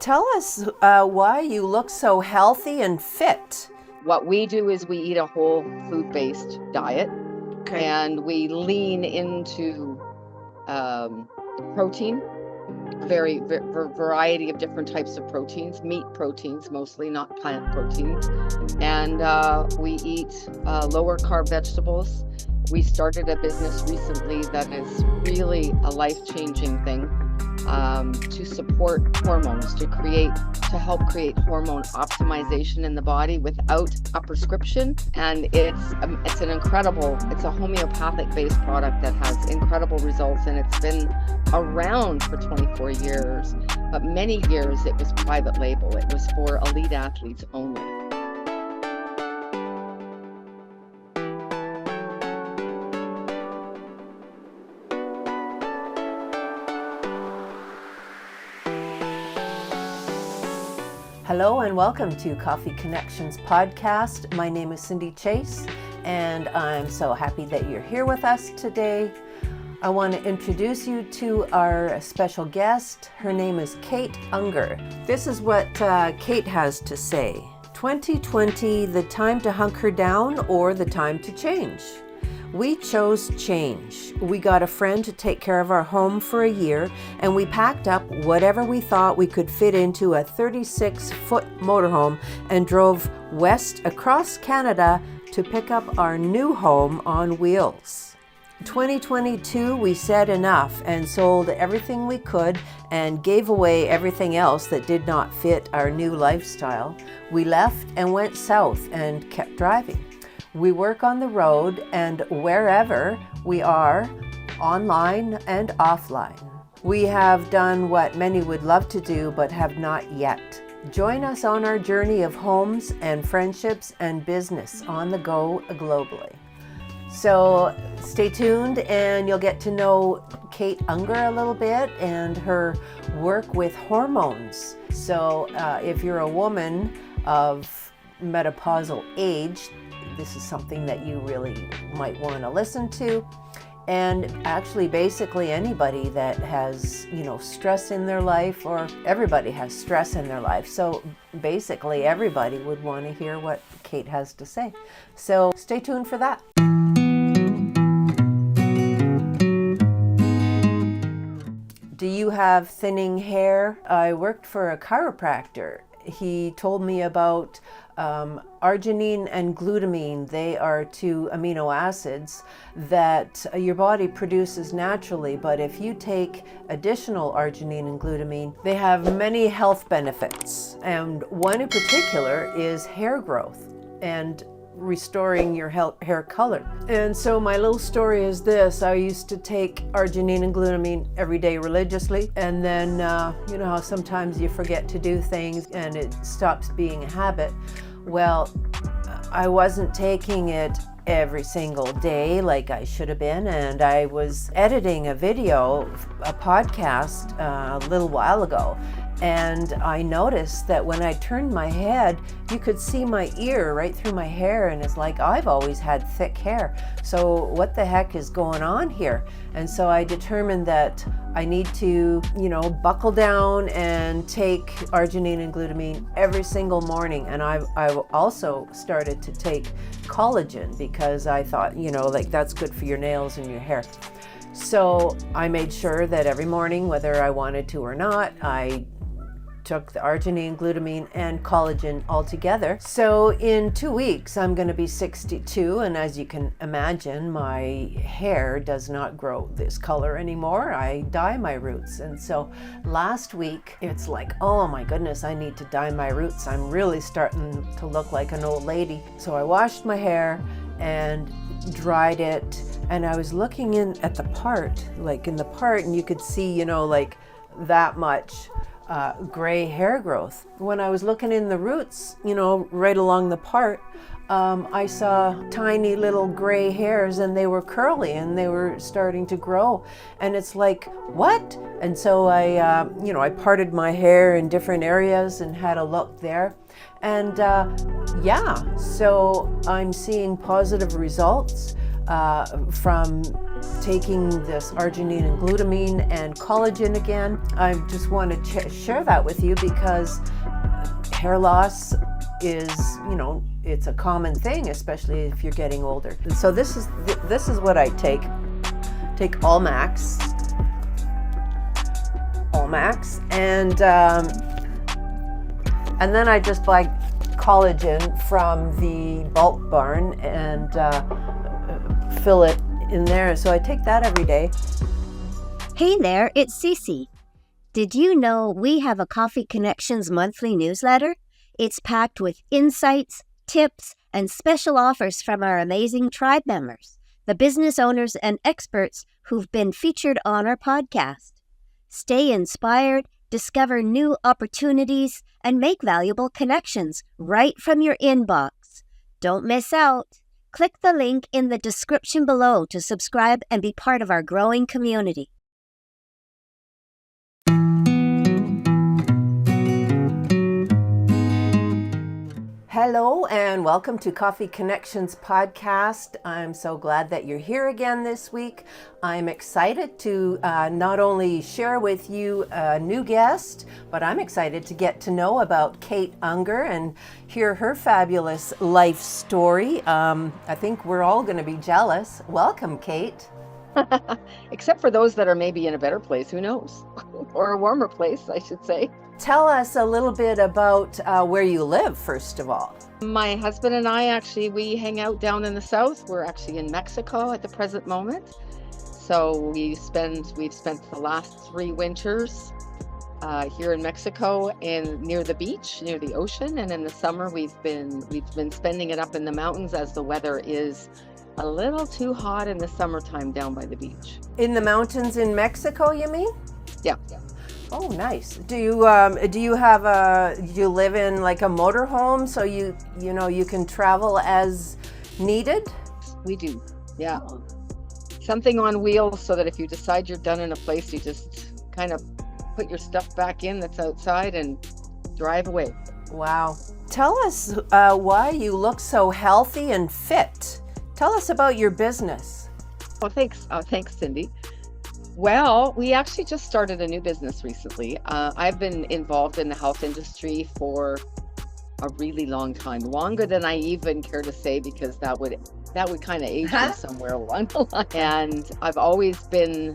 Tell us why you look so healthy and fit. What we do is we eat a whole food-based diet, and we lean into protein, variety of different types of proteins, meat proteins mostly, not plant proteins, and we eat lower carb vegetables. We started a business recently that is really a life-changing thing to support hormones, to help create hormone optimization in the body without a prescription. And it's a homeopathic based product that has incredible results, and it's been around for 24 years, but many years it was private label. It was for elite athletes only. Hello and welcome to Coffee Connections podcast. My name is Cindy Chase, and I'm so happy that you're here with us today. I want to introduce you to our special guest. Her name is Kate Unger. This is what Kate has to say. 2020, the time to hunker down or the time to change? We chose change. We got a friend to take care of our home for a year, and we packed up whatever we thought we could fit into a 36-foot motorhome and drove west across Canada to pick up our new home on wheels. 2022, we said enough and sold everything we could and gave away everything else that did not fit our new lifestyle. We left and went south and kept driving. We work on the road and wherever we are, online and offline. We have done what many would love to do but have not yet. Join us on our journey of homes and friendships and business on the go globally. So stay tuned and you'll get to know Kate Unger a little bit and her work with hormones. So if you're a woman of menopausal age, this is something that you really might want to listen to. And actually, basically anybody that has, stress in their life, or everybody has stress in their life. So basically everybody would want to hear what Kate has to say. So stay tuned for that. Do you have thinning hair? I worked for a chiropractor. He told me about arginine and glutamine. They are two amino acids that your body produces naturally, but if you take additional arginine and glutamine, they have many health benefits. And one in particular is hair growth and restoring your hair color. And so my little story is this. I used to take arginine and glutamine every day religiously, and then you know how sometimes you forget to do things and it stops being a habit. Well, I wasn't taking it every single day like I should have been, and I was editing a podcast a little while ago, and I noticed that when I turned my head, you could see my ear right through my hair, and it's like I've always had thick hair. So what the heck is going on here? And so I determined that I need to, buckle down and take arginine and glutamine every single morning. And I also started to take collagen because I thought, that's good for your nails and your hair. So I made sure that every morning, whether I wanted to or not, I took the arginine, glutamine, and collagen all together. So in 2 weeks, I'm going to be 62, and as you can imagine, my hair does not grow this color anymore. I dye my roots, and so last week, it's like, oh my goodness, I need to dye my roots. I'm really starting to look like an old lady. So I washed my hair and dried it, and I was looking in at the part, and you could see, that much gray hair growth. When I was looking in the roots, right along the part, I saw tiny little gray hairs, and they were curly and they were starting to grow. And it's like, what? And so I parted my hair in different areas and had a look there. And so I'm seeing positive results from taking this arginine and glutamine and collagen again. I just want to share that with you because hair loss is, it's a common thing, especially if you're getting older. So this is what I take. Take All Max, and then I just buy collagen from the bulk barn and fill it in there. So I take that every day. Hey there, it's Cece. Did you know we have a Coffee Connections monthly newsletter? It's packed with insights, tips, and special offers from our amazing tribe members, the business owners and experts who've been featured on our podcast. Stay inspired, discover new opportunities, and make valuable connections right from your inbox. Don't miss out. Click the link in the description below to subscribe and be part of our growing community. Hello and welcome to Coffee Connections podcast. I'm so glad that you're here again this week. I'm excited to not only share with you a new guest, but I'm excited to get to know about Kate Unger and hear her fabulous life story. I think we're all going to be jealous. Welcome, Kate. Except for those that are maybe in a better place, who knows? Or a warmer place, I should say. Tell us a little bit about where you live, first of all. My husband and I we hang out down in the south. We're actually in Mexico at the present moment. So we've spent the last 3 winters here in Mexico and near the beach, near the ocean. And in the summer, we've been spending it up in the mountains as the weather is a little too hot in the summertime down by the beach. In the mountains in Mexico, you mean? Yeah. Oh, nice. Do you live in like a motorhome so you can travel as needed? We do. Yeah. Something on wheels so that if you decide you're done in a place, you just kind of put your stuff back in that's outside and drive away. Wow. Tell us why you look so healthy and fit. Tell us about your business. Well, thanks. Thanks, Cindy. Well, we actually just started a new business recently. I've been involved in the health industry for a really long time, longer than I even care to say, because that would kind of age me somewhere along the line. And I've always been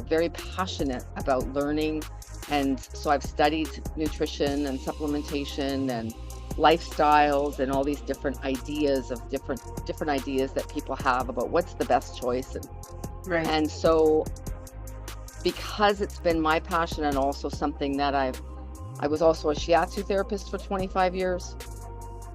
very passionate about learning, and so I've studied nutrition and supplementation and lifestyles and all these different ideas that people have about what's the best choice. And so, because it's been my passion and also something that I was also a shiatsu therapist for 25 years.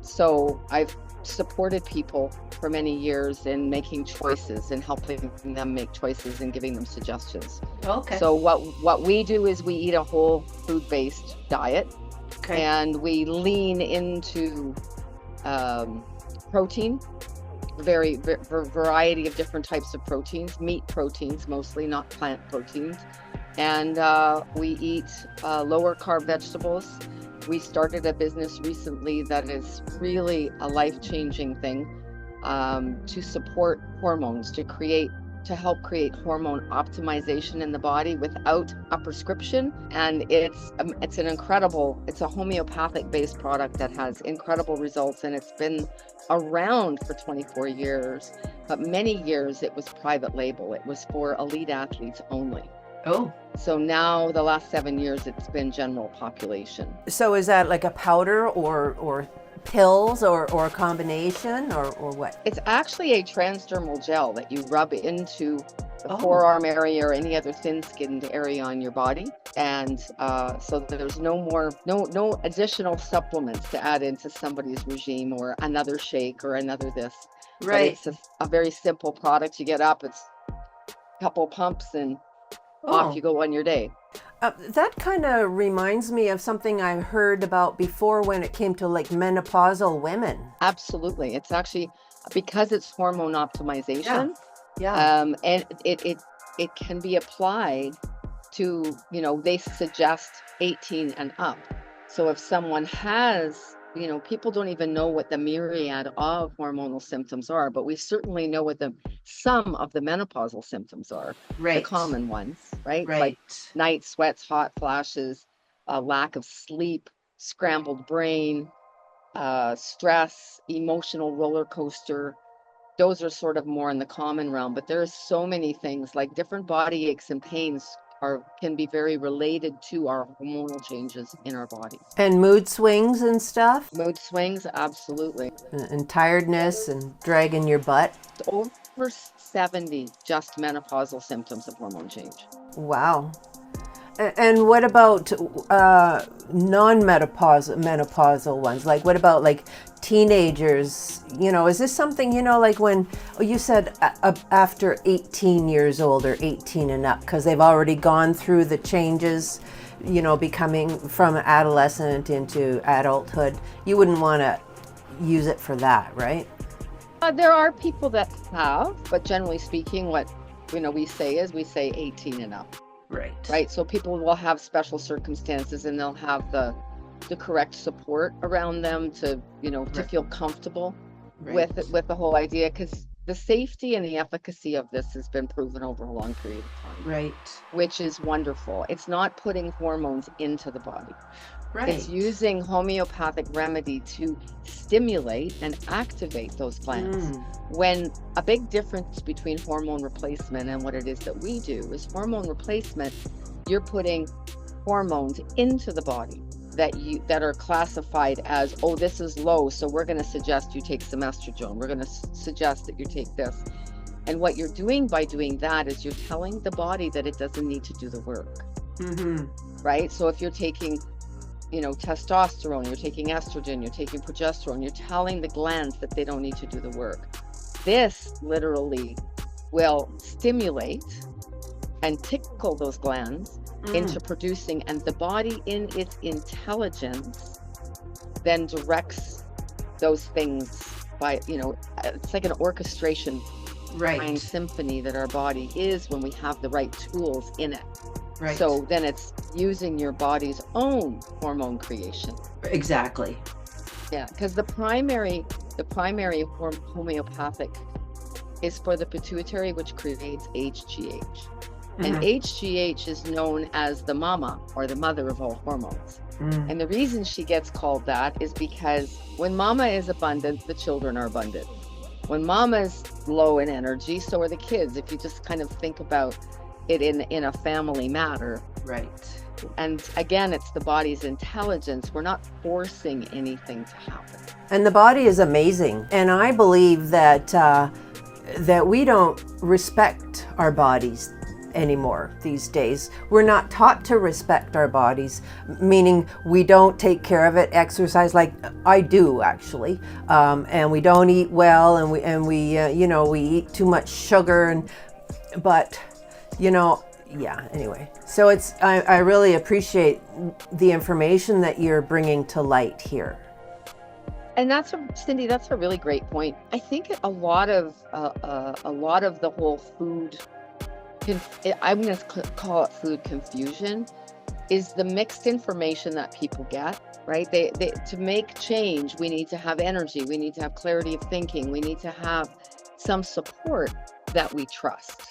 So I've supported people for many years in making choices and helping them make choices and giving them suggestions. Okay. So what we do is we eat a whole food-based diet. Okay. And we lean into protein, variety of different types of proteins, meat proteins mostly, not plant proteins. And we eat lower carb vegetables. We started a business recently that is really a life-changing thing to support hormones, to help create hormone optimization in the body without a prescription. And it's a homeopathic based product that has incredible results, and it's been around for 24 years, but many years it was private label. It was for elite athletes only. Oh. So now the last 7 years it's been general population. So is that like a powder or pills or a combination or what? It's actually a transdermal gel that you rub into the forearm area or any other thin-skinned area on your body, and so there's no additional supplements to add into somebody's regime or another shake or another this. Right. But it's a very simple product. You get up, it's a couple pumps, and off you go on your day. That kind of reminds me of something I heard about before when it came to like menopausal women. Absolutely. It's actually because it's hormone optimization. Yeah. And it can be applied to, they suggest 18 and up. So if someone has people don't even know what the myriad of hormonal symptoms are, but we certainly know what some of the menopausal symptoms are. Right. The common ones, right? Right. Like night sweats, hot flashes, lack of sleep, scrambled brain, stress, emotional roller coaster. Those are sort of more in the common realm, but there's so many things like different body aches and pains can be very related to our hormonal changes in our bodies. And mood swings and stuff? Mood swings, absolutely. And tiredness and dragging your butt? Over 70 just menopausal symptoms of hormone change. Wow. And what about non-menopausal ones? Like, what about like teenagers? Is this something, like when you said after 18 years old or 18 and up, because they've already gone through the changes, becoming from adolescent into adulthood, you wouldn't want to use it for that, right? There are people that have, but generally speaking, what we say 18 and up. Right. So people will have special circumstances and they'll have the correct support around them to, to feel comfortable with the whole idea, because the safety and the efficacy of this has been proven over a long period of time. Right. Which is wonderful. It's not putting hormones into the body. Right. It's using homeopathic remedy to stimulate and activate those glands. When a big difference between hormone replacement and what it is that we do is hormone replacement, you're putting hormones into the body that are classified as, oh, this is low, so we're going to suggest you take some estrogen. We're going to suggest that you take this. And what you're doing by doing that is you're telling the body that it doesn't need to do the work. Right? So if you're taking testosterone, you're taking estrogen, you're taking progesterone, you're telling the glands that they don't need to do the work. This literally will stimulate and tickle those glands into producing, and the body in its intelligence then directs those things by, it's like an orchestration mind symphony that our body is when we have the right tools in it. Right. So then it's using your body's own hormone creation. Exactly. Yeah, because the primary homeopathic is for the pituitary, which creates HGH. And HGH is known as the mama, or the mother of all hormones. And the reason she gets called that is because when mama is abundant, the children are abundant. When mama is low in energy, so are the kids. If you just kind of think about it in a family matter. Right. And again, it's the body's intelligence. We're not forcing anything to happen. And the body is amazing. And I believe that that we don't respect our bodies anymore these days. We're not taught to respect our bodies, meaning we don't take care of it, exercise like I do actually, and we don't eat well, and we eat too much sugar, anyway. So I really appreciate the information that you're bringing to light here. And Cindy, that's a really great point. I think a lot of the whole food, I'm going to call it food confusion, is the mixed information that people get, right? They to make change, we need to have energy, we need to have clarity of thinking, we need to have some support that we trust.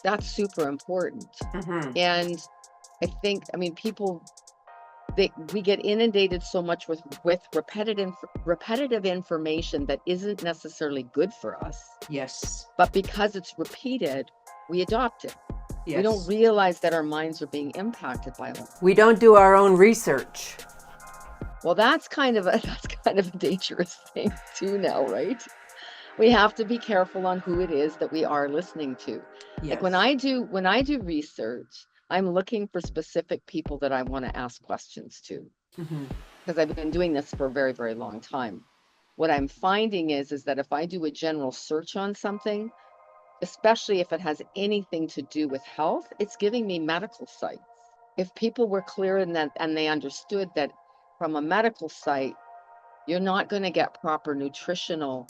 That's super important. And I think, people, we get inundated so much with repetitive information that isn't necessarily good for us. Yes. But because it's repeated, we adopt it. Yes. We don't realize that our minds are being impacted by it. We don't do our own research. Well, that's kind of a dangerous thing too now, right? We have to be careful on who it is that we are listening to. Yes. Like when I do research, I'm looking for specific people that I want to ask questions to, because I've been doing this for a very, very long time. What I'm finding is that if I do a general search on something, especially if it has anything to do with health, it's giving me medical sites. If people were clear in that and they understood that from a medical site, you're not going to get proper nutritional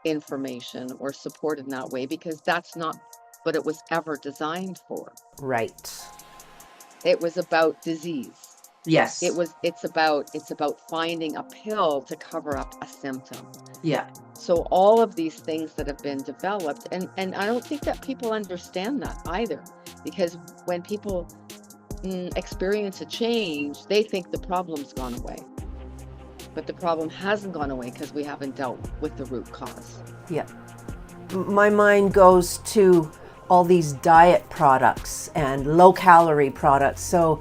information or support in that way, because that's not what it was ever designed for. Right. It was about disease. Yes. It's about finding a pill to cover up a symptom. Yeah. So all of these things that have been developed, and I don't think that people understand that either, because when people experience a change, they think the problem's gone away. But the problem hasn't gone away because we haven't dealt with the root cause. Yeah. My mind goes to all these diet products and low-calorie products. So,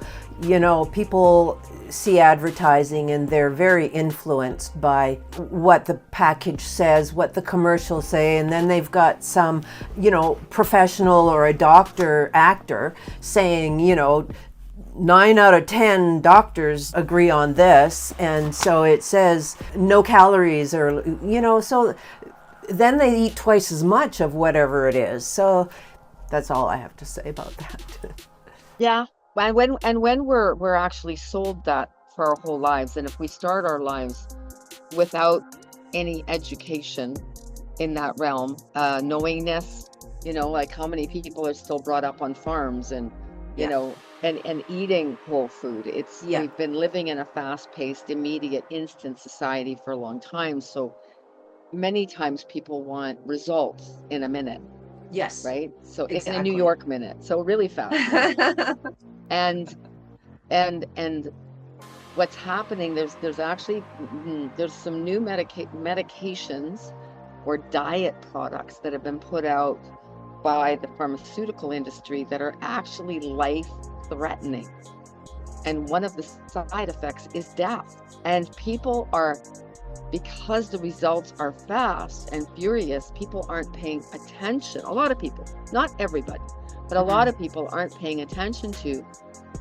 people see advertising and they're very influenced by what the package says, what the commercials say, and then they've got some, professional or a actor saying, 9 out of 10 doctors agree on this, and so it says no calories, or so then they eat twice as much of whatever it is. So that's all I have to say about that. Yeah. And when we're actually sold that for our whole lives, and if we start our lives without any education in that realm, knowingness, like how many people are still brought up on farms and and eating whole food. We've been living in a fast-paced, immediate, instant society for a long time. So many times people want results in a minute. Yes. Right? So exactly. In a New York minute. So really fast. and what's happening, there's some new medications or diet products that have been put out by the pharmaceutical industry that are actually life-threatening. And one of the side effects is death. And people are, because the results are fast and furious, people aren't paying attention. A lot of people, not everybody, but a lot of people aren't paying attention to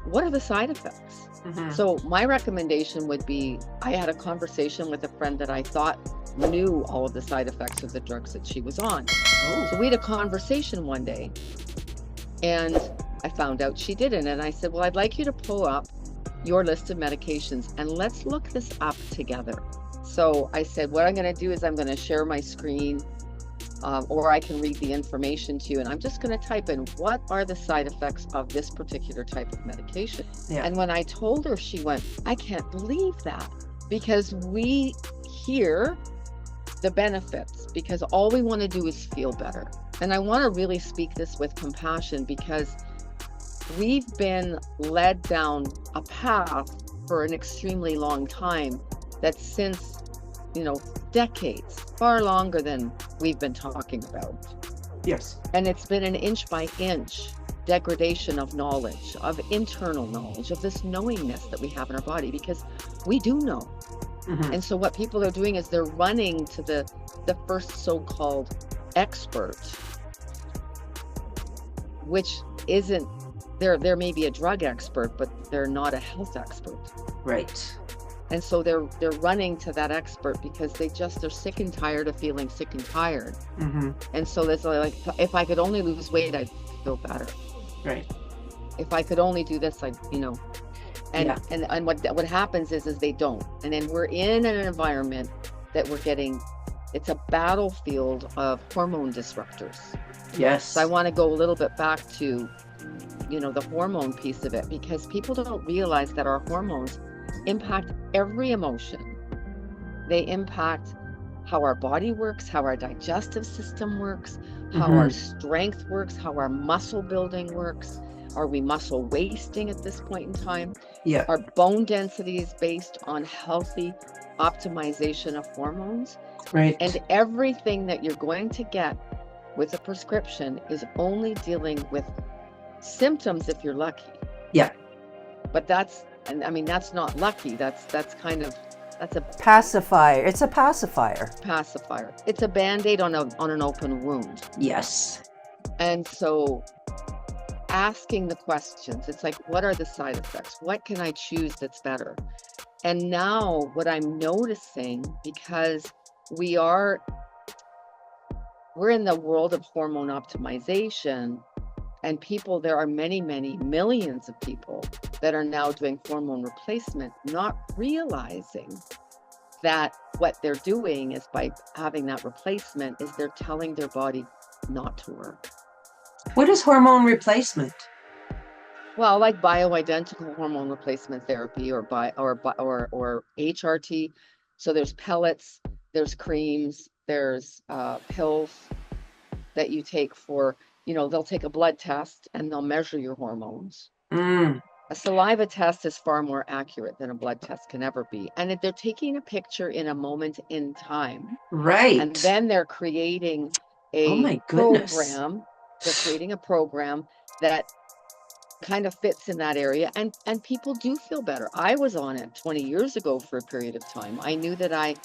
what are the side effects. So my recommendation would be, I had a conversation with a friend that I thought knew all of the side effects of the drugs that she was on. So we had a conversation one day, and I found out she didn't. And I said, well, I'd like you to pull up your list of medications and let's look this up together. So I said, what I'm going to do is I'm going to share my screen, or I can read the information to you, and I'm just going to type in, what are the side effects of this particular type of medication? And when I told her, she went, I can't believe that, because we hear the benefits, because all we want to do is feel better. And I want to really speak this with compassion, because we've been led down a path for an extremely long time that since decades, far longer than we've been talking about. Yes. And it's been an inch by inch degradation of knowledge, of internal knowledge, of this knowingness that we have in our body, because we do know. And so what people are doing is they're running to the first so-called expert, which isn't, there may be a drug expert, but they're not a health expert. Right. And so they're running to that expert because they're sick and tired of feeling sick and tired. And so there's like, if I could only lose weight, I'd feel better. Right. If I could only do this, and what happens is they don't. And then we're in an environment that it's a battlefield of hormone disruptors. Yes. So I want to go a little bit back to, the hormone piece of it, because people don't realize that our hormones impact every emotion. They impact how our body works, how our digestive system works, how our strength works, how our muscle building works. Are we muscle wasting at this point in time? Yeah. Our bone density is based on healthy optimization of hormones. Right. And everything that you're going to get with a prescription is only dealing with symptoms if you're lucky. Yeah. But that's not lucky. That's a pacifier. It's a pacifier. It's a Band-Aid on an open wound. Yes. And so asking the questions, it's like, what are the side effects? What can I choose that's better? And now what I'm noticing, because we're in the world of hormone optimization, and there are many, many millions of people that are now doing hormone replacement, not realizing that what they're doing is, by having that replacement, is they're telling their body not to work. What is hormone replacement? Well, like bioidentical hormone replacement therapy or HRT. So there's pellets, there's creams, there's pills that you take for, they'll take a blood test and they'll measure your hormones. Mm, A saliva test is far more accurate than a blood test can ever be. And they're taking a picture in a moment in time. right. And then they're creating Oh a my goodness. program. They're creating a program that kind of fits in that area, and people do feel better. I was on it 20 years ago for a period of time. I knew that I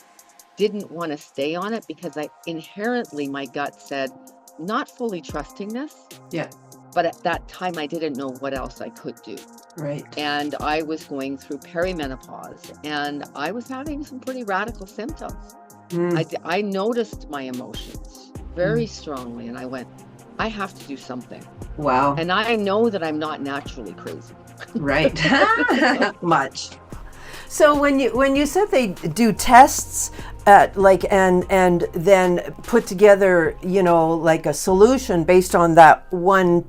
didn't want to stay on it because my gut said, not fully trusting this. Yeah. But at that time, I didn't know what else I could do. Right. And I was going through perimenopause, and I was having some pretty radical symptoms. I noticed my emotions very strongly, and I went, I have to do something. Wow. And I know that I'm not naturally crazy. Right. Much. So when you said they do tests and then put together, like a solution based on that one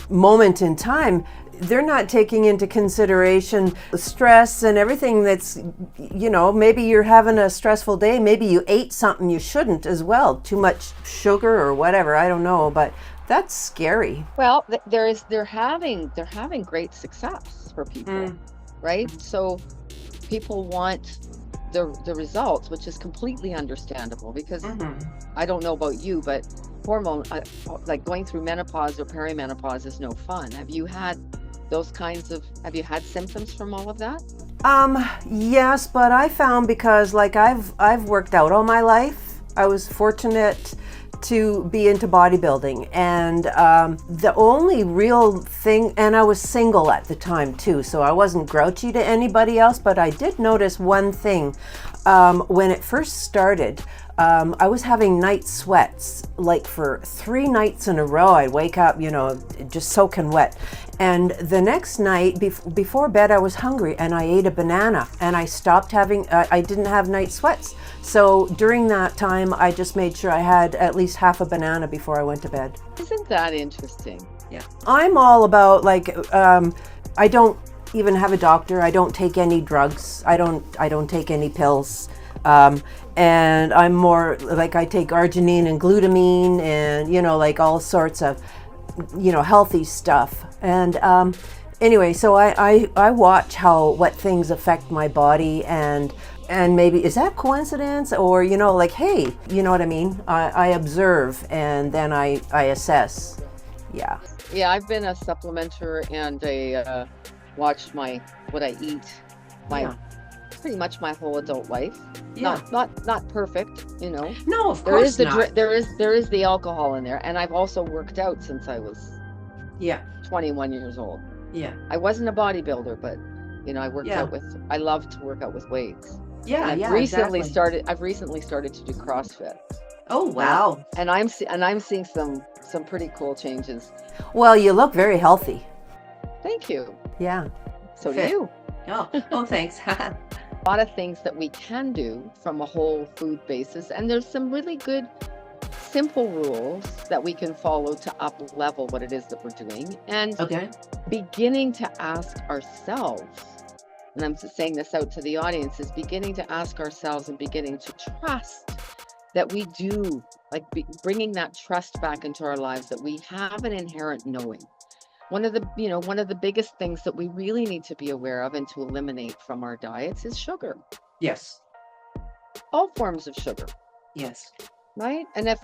moment in time, they're not taking into consideration the stress and everything that's, maybe you're having a stressful day. Maybe you ate something you shouldn't as well. Too much sugar or whatever. I don't know, but that's scary. Well, they're having great success for people, right? So people want the results, which is completely understandable because I don't know about you, but like going through menopause or perimenopause is no fun. Have you had symptoms from all of that? Yes, but I found because I've worked out all my life. I was fortunate to be into bodybuilding, and the only real thing, and I was single at the time too, so I wasn't grouchy to anybody else, but I did notice one thing. When it first started, I was having night sweats, like for 3 nights in a row. I'd wake up, just soaking wet. And the next night, before bed, I was hungry and I ate a banana and I stopped I didn't have night sweats. So during that time, I just made sure I had at least half a banana before I went to bed. Isn't that interesting? Yeah. I'm all about I don't even have a doctor. I don't take any drugs. I don't take any pills. And I'm more like I take arginine and glutamine and, all sorts of, healthy stuff. And anyway, so I watch what things affect my body, and maybe is that coincidence or, hey, you know what I mean? I observe and then I assess. Yeah. Yeah, I've been a supplementer and watched what I eat pretty much my whole adult life. Yeah. Not perfect, No, of course not. There is the alcohol in there, and I've also worked out since I was 21 years old. Yeah. I wasn't a bodybuilder, but I worked out I love to work out with weights. Yeah, and I've recently started to do CrossFit. Oh wow. And I'm seeing some pretty cool changes. Well, you look very healthy. Thank you. Yeah. So do you. Oh, thanks. A lot of things that we can do from a whole food basis, and there's some really good simple rules that we can follow to up level what it is that we're doing, and beginning to ask ourselves, and I'm saying this out to the audience, is beginning to ask ourselves and beginning to trust that we do, bringing that trust back into our lives, that we have an inherent knowing. One of the biggest things that we really need to be aware of and to eliminate from our diets is sugar. Yes. All forms of sugar. Yes. Right? And if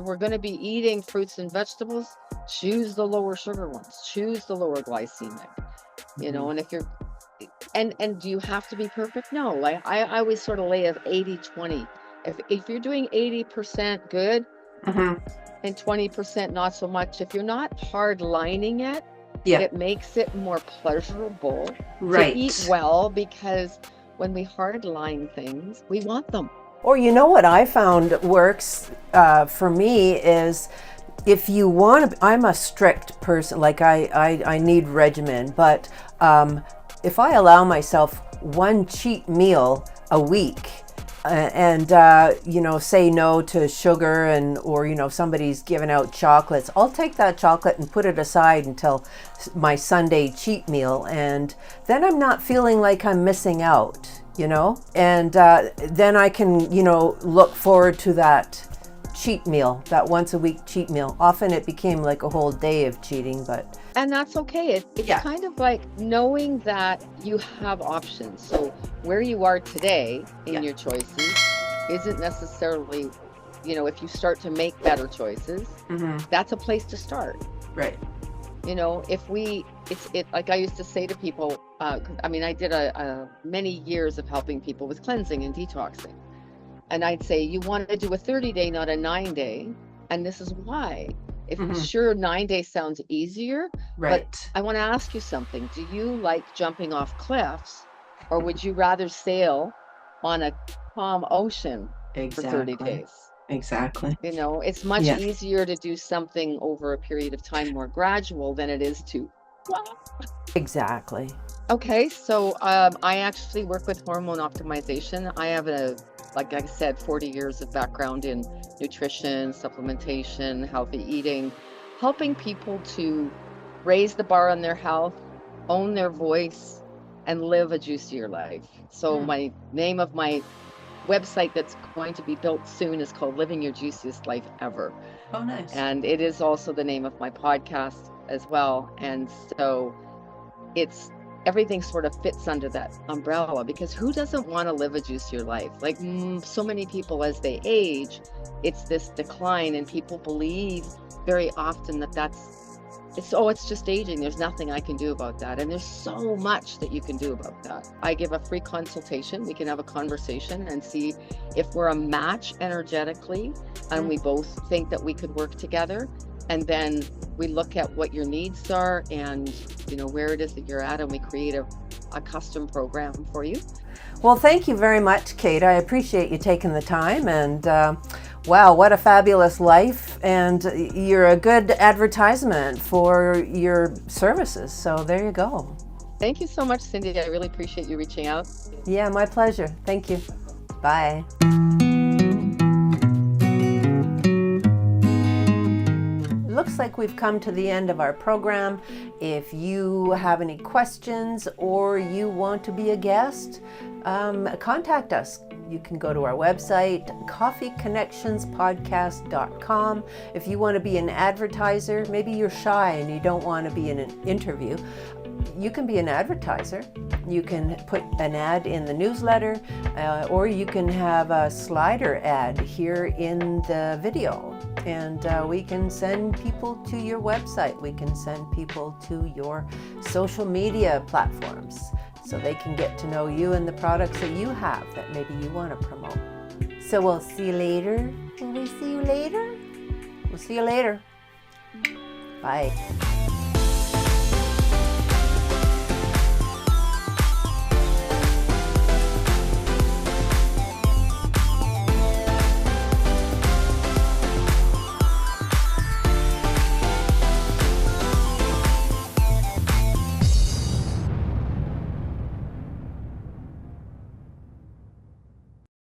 we're going to be eating fruits and vegetables, choose the lower sugar ones. Choose the lower glycemic. And if you're and do you have to be perfect? No. I always sort of lay of 80-20. If you're doing 80% good, and 20% not so much. If you're not hard lining it, it makes it more pleasurable to eat well, because when we hard line things, we want them. Or what I found works for me is if you want to, I'm a strict person, I need regimen, but if I allow myself one cheat meal a week, say no to sugar, or if somebody's giving out chocolates, I'll take that chocolate and put it aside until my Sunday cheat meal, and then I'm not feeling like I'm missing out, and then I can look forward to that cheat meal, that once a week cheat meal. Often it became like a whole day of cheating, but And that's okay. It's kind of like knowing that you have options. So where you are today in your choices isn't necessarily, if you start to make better choices, that's a place to start. Right. Like I used to say to people, I did many years of helping people with cleansing and detoxing. And I'd say, you want to do a 30-day, not a 9-day. And this is why. Sure, 9-day sounds easier, right. But I want to ask you something. Do you like jumping off cliffs, or would you rather sail on a calm ocean for 30 days? Exactly. It's much easier to do something over a period of time, more gradual, than it is to. Exactly. Okay, so I actually work with hormone optimization. I have like I said, 40 years of background in nutrition, supplementation, healthy eating, helping people to raise the bar on their health, own their voice, and live a juicier life. So my name of my website that's going to be built soon is called Living Your Juiciest Life Ever. Oh, nice. And it is also the name of my podcast as well. And so everything sort of fits under that umbrella, because who doesn't want to live a juicier life? Like so many people, as they age, it's this decline, and people believe very often that it's just aging. There's nothing I can do about that. And there's so much that you can do about that. I give a free consultation. We can have a conversation and see if we're a match energetically, and we both think that we could work together. And then we look at what your needs are and where it is that you're at, and we create a custom program for you. Well, thank you very much, Kate. I appreciate you taking the time, and wow, what a fabulous life, and you're a good advertisement for your services. So there you go. Thank you so much, Cindy. I really appreciate you reaching out. Yeah, my pleasure. Thank you. Bye. Looks like we've come to the end of our program. If you have any questions or you want to be a guest, contact us. You can go to our website, coffeeconnectionspodcast.com. If you want to be an advertiser, maybe you're shy and you don't want to be in an interview, you can be an advertiser. You can put an ad in the newsletter, or you can have a slider ad here in the video. And we can send people to your website. We can send people to your social media platforms so they can get to know you and the products that you have that maybe you want to promote. So we'll see you later. Will we see you later? We'll see you later. Bye.